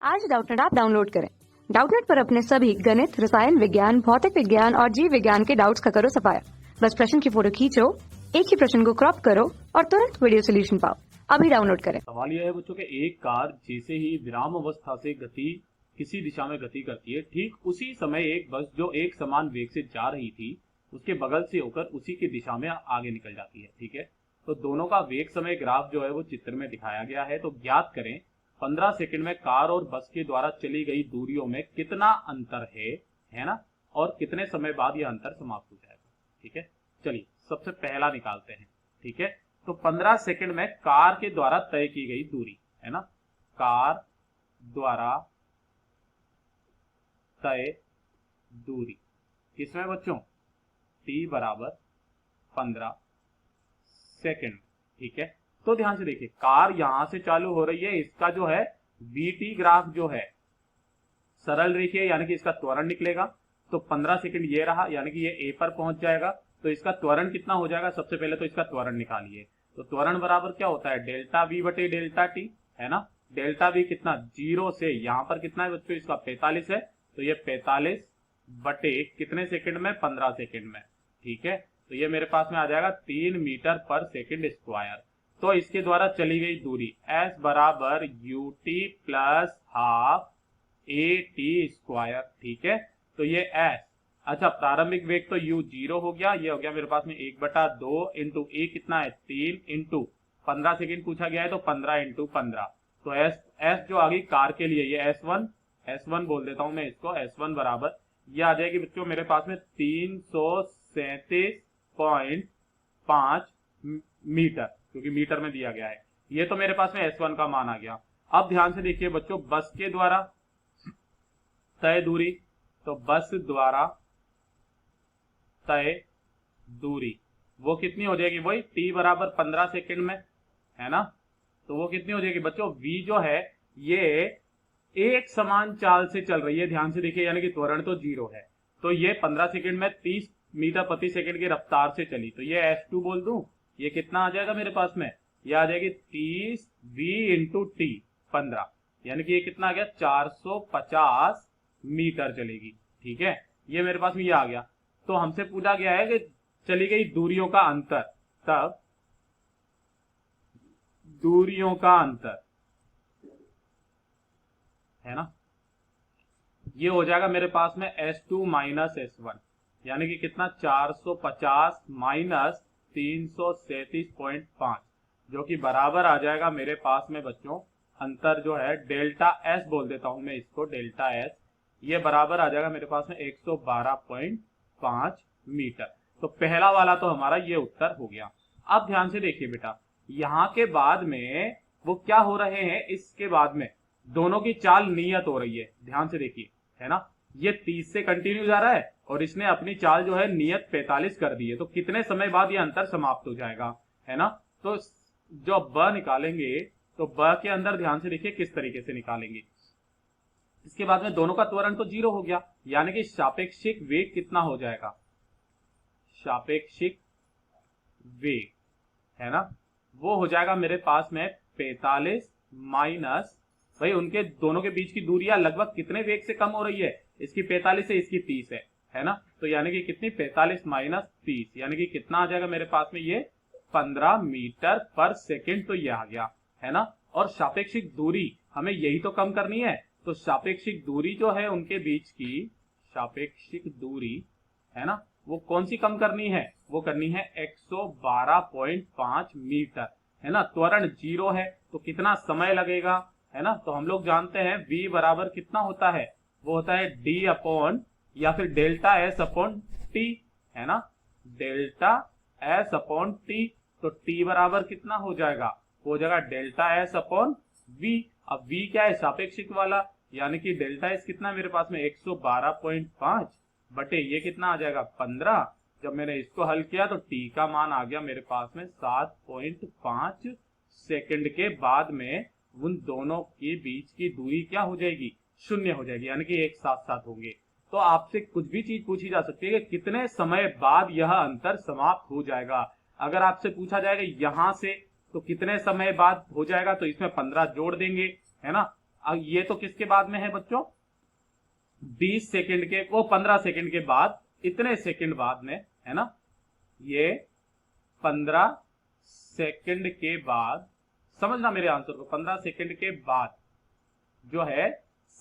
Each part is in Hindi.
आज डाउटनेट ऐप डाउनलोड करें। डाउटनेट पर अपने सभी गणित, रसायन विज्ञान, भौतिक विज्ञान और जीव विज्ञान के डाउट्स का करो सफाया। बस प्रश्न की फोटो खींचो, एक ही प्रश्न को क्रॉप करो और तुरंत वीडियो सोल्यूशन पाओ। अभी डाउनलोड करें। सवाल यह है बच्चों के एक कार जैसे ही विराम अवस्था से गति किसी दिशा में गति करती है, ठीक उसी समय एक बस जो एक समान वेग से जा रही थी उसके बगल से होकर उसी की दिशा में आगे निकल जाती है। ठीक है, तो दोनों का वेग समय ग्राफ जो है वो चित्र में दिखाया गया है। तो ज्ञात करें 15 सेकंड में कार और बस के द्वारा चली गई दूरियों में कितना अंतर है ना, और कितने समय बाद यह अंतर समाप्त हो जाएगा। ठीक है, चलिए सबसे पहला निकालते हैं। ठीक है, तो 15 सेकंड में कार के द्वारा तय की गई दूरी है ना, कार द्वारा तय दूरी किसमें बच्चों, t बराबर 15 सेकंड। ठीक है, तो ध्यान से देखिए कार यहां से चालू हो रही है, इसका जो है vt ग्राफ जो है सरल रेखीय यानी कि इसका त्वरण निकलेगा। तो 15 सेकंड ये रहा यानी कि ये a पर पहुंच जाएगा, तो इसका त्वरण कितना हो जाएगा, सबसे पहले तो इसका त्वरण निकालिए। तो त्वरण बराबर क्या होता है, डेल्टा v बटे डेल्टा t है ना। डेल्टा v कितना, 0 से यहां पर कितना है बच्चों, इसका 45 है, तो ये 45 बटे कितने सेकंड में, 15 सेकंड में। ठीक है, तो ये मेरे पास में आ जाएगा 3 मीटर पर सेकंड स्क्वायर। तो इसके द्वारा चली गई दूरी s बराबर ut plus half at square. ठीक है, तो ये s, अच्छा प्रारंभिक वेग तो u 0 हो गया, ये हो गया मेरे पास में 1/2 इंटू a कितना है 3 इंटू 15 सेकंड पूछा गया है तो 15 इंटू 15। तो s जो आ गई कार के लिए ये s1 बोल देता हूं मैं इसको, s1 बराबर ये आ जाएगी बच्चों मेरे पास में 337.5 मीटर, क्योंकि मीटर में दिया गया है। ये तो मेरे पास में s1 का मान आ गया। अब ध्यान से देखिए बच्चों बस के द्वारा तय दूरी, तो बस द्वारा तय दूरी वो कितनी हो जाएगी, वही t बराबर 15 सेकंड में है ना। तो वो कितनी हो जाएगी बच्चों, v जो है ये एक समान चाल से चल रही है, ध्यान से देखिए यानी कि त्वरण तो 0 है, तो ये 15 सेकंड में 30 मीटर प्रति सेकंड की रफ्तार से चली, तो ये s2 बोल दूं, ये कितना आ जाएगा मेरे पास में, ये आ जाएगी 30 v इंटू टी 15, यानी कि ये कितना आ गया 450 मीटर चलेगी। ठीक है, ये मेरे पास में ये आ गया। तो हमसे पूछा गया है कि चली गई दूरियों का अंतर, तब दूरियों का अंतर है ना, ये हो जाएगा मेरे पास में s2 माइनस s1, यानी कि कितना 450 माइनस 337.5, जो कि बराबर आ जाएगा मेरे पास में बच्चों अंतर जो है डेल्टा s बोल देता हूं मैं इसको, डेल्टा s ये बराबर आ जाएगा मेरे पास में 112.5 मीटर। तो पहला वाला तो हमारा ये उत्तर हो गया। अब ध्यान से देखिए बेटा, यहां के बाद में वो क्या हो रहे हैं, इसके बाद में दोनों की चाल नियत हो रही है, ध्यान से देखिए है ना, ये 30 से कंटिन्यू जा रहा है और इसने अपनी चाल जो है नियत 45 कर दी है, तो कितने समय बाद ये अंतर समाप्त हो जाएगा है ना। तो जो ब निकालेंगे तो ब के अंदर ध्यान से देखिए किस तरीके से निकालेंगे। इसके बाद में दोनों का त्वरण तो 0 हो गया, यानी कि सापेक्षिक वेग कितना हो जाएगा, सापेक्षिक वेग है ना, वो हो जाएगा मेरे पास में 45 माइनस, भाई उनके दोनों के बीच की दूरियां लगभग कितने वेग से कम हो रही है, इसकी 45 है इसकी 30 है ना, तो यानी कि कितनी 45 माइनस 30, यानी कि कितना आ जाएगा मेरे पास में ये 15 मीटर पर सेकंड। तो ये आ गया है ना, और सापेक्षिक दूरी हमें यही तो कम करनी है, तो सापेक्षिक दूरी जो है उनके बीच की सापेक्षिक दूरी है ना, वो कौन सी कम करनी है, वो करनी है 112.5 मीटर है ना। त्वरण 0 है तो कितना समय लगेगा है ना, तो हम लोग जानते हैं v बराबर कितना होता है, वो होता है d अपॉन या फिर डेल्टा s अपॉन t है ना, डेल्टा s अपॉन t। तो t बराबर कितना हो जाएगा, हो जाएगा डेल्टा s अपॉन v। अब v क्या है, सापेक्षिक वाला, यानी कि डेल्टा s कितना मेरे पास में 112.5 बटे ये कितना आ जाएगा 15। जब मैंने इसको हल किया तो t का मान आ गया मेरे पास में 7.5 सेकंड के बाद में उन दोनों के बीच की दूरी क्या हो जाएगी, 0 हो जाएगी, यानी कि एक साथ साथ होंगे। तो आपसे कुछ भी चीज पूछी जा सकती है कि कितने समय बाद यह अंतर समाप्त हो जाएगा। अगर आपसे पूछा जाएगा यहां से तो कितने समय बाद हो जाएगा, तो इसमें 15 जोड़ देंगे है ना, अब ये तो किसके बाद में है बच्चों, 20 सेकंड के, वो 15 सेकंड के बाद, इतने सेकंड बाद में, है ना, ये 15 सेकंड के बाद, समझना मेरे आंसर को, 15 सेकंड के बाद जो है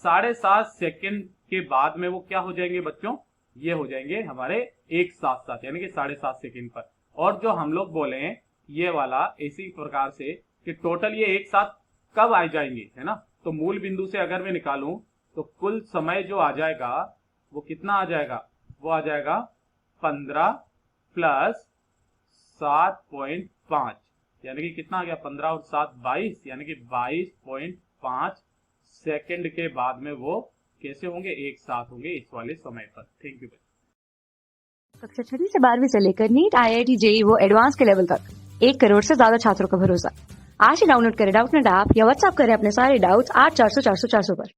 7.5 सेकंड के बाद में वो क्या हो जाएंगे बच्चों, ये हो जाएंगे हमारे एक साथ साथ, यानी कि 7.5 सेकंड पर। और जो हम लोग बोले हैं ये वाला इसी प्रकार से कि टोटल ये एक साथ कब आ जाएंगे, है ना, तो मूल बिंदु से अगर मैं निकालूं तो कुल समय जो आ जाएगा वो कितना आ जाएगा, वो आ जाएगा 15 प्लस 7.5, यानी कि कितना आ गया, 15 और 7 22, यानी कि 22.5 सेकंड के बाद में वो कैसे होंगे, एक साथ होंगे इस वाले समय पर। Thank you. कक्षा 6 से 12वीं से लेकर नीट, IIT, JEE वो एडवांस के लेवल तक 1 करोड़ से ज्यादा छात्रों का भरोसा। आज ही डाउनलोड करें डाउटनेट ऐप या व्हाट्सएप करें अपने सारे डाउट्स 8400 400 400 पर।